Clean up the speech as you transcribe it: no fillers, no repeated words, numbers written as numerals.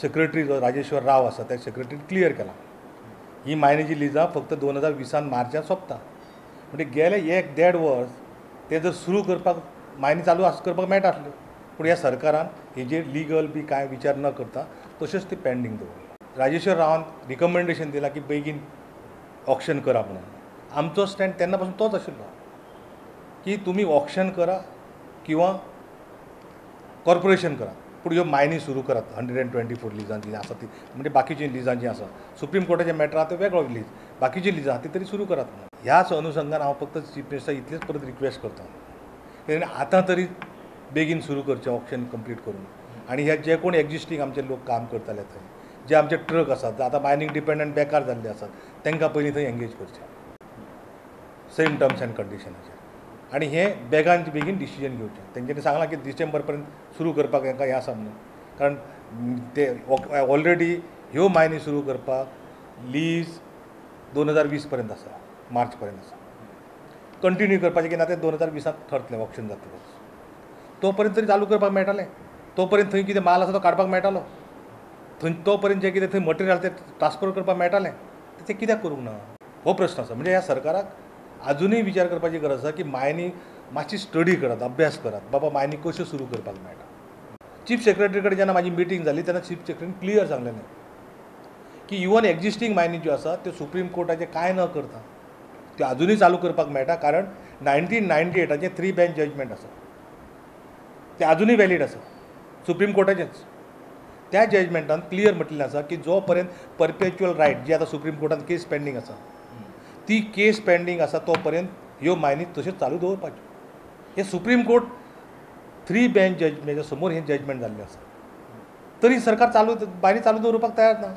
Secretary जो राजेश्वर राव आसा त्या सेक्रेटरीन क्लियर केला ही मायनीची लिजां फक्त 2020 मार्चांत सोंपता. म्हणजे गेले 1-1.5 वर्स ते जर सुरू करपाक मायनी चालू करपाक मेळटा आसल्यो, पूण ह्या सरकारान हेजेर लिगल बी कांय विचार न करता तश्योच ती पेंडींग दवरल्या. राजेश्वर रावान रिकमेंडेशन दिलां की बेगीन ऑक्शन करा म्हणून. आमचो स्टँड तेन्ना पासून तोच आशिल्लो की तुमी ऑक्शन करा किंवा कॉर्पोरेशन करा, पूण ह्यो मायनी सुरू करात. 124 लिजां जी आसा ती म्हणजे बाकीची लिजां जी आसा सुप्रीम कोर्टाचें मॅटर आहा तो वेगळो लीज, बाकीची लिजां आहा ती तरी सुरू करात म्हणून. ह्याच अनुशंगान हांव फक्त चीफ मिनिस्टर इतलेच परत रिक्वेस्ट करता की आतां तरी बेगीन सुरू करचें ऑक्शन कंप्लीट करून. आनी हे जे कोण एक्जिस्टींग आमचे लोक काम करताले थंय, जे आमचे ट्रक आसात आतां मायनींग डिपेंडंट बेकार जाल्ले आसात, तांकां पयलीं थंय एंगेज करचें सेम टर्म्स एंड कंडिशनाचेर. आनी हें बेगीन डिसिजन घेवचें. तेंच्यांनी सांगलां की डिसेंबर पर्यंत सुरू करपाक हेंकां हें आसा म्हणून, कारण ते ऑलरेडी ह्यो मायनी सुरू करपाक लीज 2020 पर्यंत आसा, मार्च पर्यंत आसा. कंटिन्यू करपाचें की ना तें 2020 ठरतलें ऑक्शन जातकच. तो पर्यंत तरी चालू करपाक मेळटालें. तो पर्यंत थंय कितें माल आसा तो काडपाक मेळटालो. थंय तो पर्यंत जें कितें थंय मटेरियल तें ट्रान्सफर करपाक मेळटालें, तें कित्याक करूंक ना हो प्रश्न आसा. म्हणजे ह्या सरकाराक अजुनूय विचार करपाची गरज आसा की मायनी मातशी स्टडी करात, अभ्यास करात, बाबा मायनी कश्यो सुरू करपाक मेळटा. चीफ सेक्रेटरी कडेन जेन्ना म्हाजी मिटींग जाली तेन्ना चीफ सेक्रेटरीन क्लियर सांगलेलें की इवन एक्जिस्टींग मायनी ज्यो आसा त्यो सुप्रीम कोर्टाचें कांय न करता त्यो अजुनूय चालू करपाक मेळटा, कारण 1998चे 3 बेंच जजमेंट आसा ते अजुनूय वॅलीड आसा, सुप्रीम कोर्टाचेंच. त्या जजमेंटान क्लियर म्हटलेलें आसा की जो पर्यंत परपेच्युअल रायट जी आतां सुप्रीम कोर्टान केस पेंडींग आसा ती केस पेंडींग आसा तो पर्यंत ह्यो मायनी तश्योच चालू दवरपाच्यो. हे सुप्रीम कोर्ट 3 बेंच जजमेंटा समोर हें जजमेंट जाल्लें आसा, तरी सरकार मायनी चालू दवरपाक तयार ना.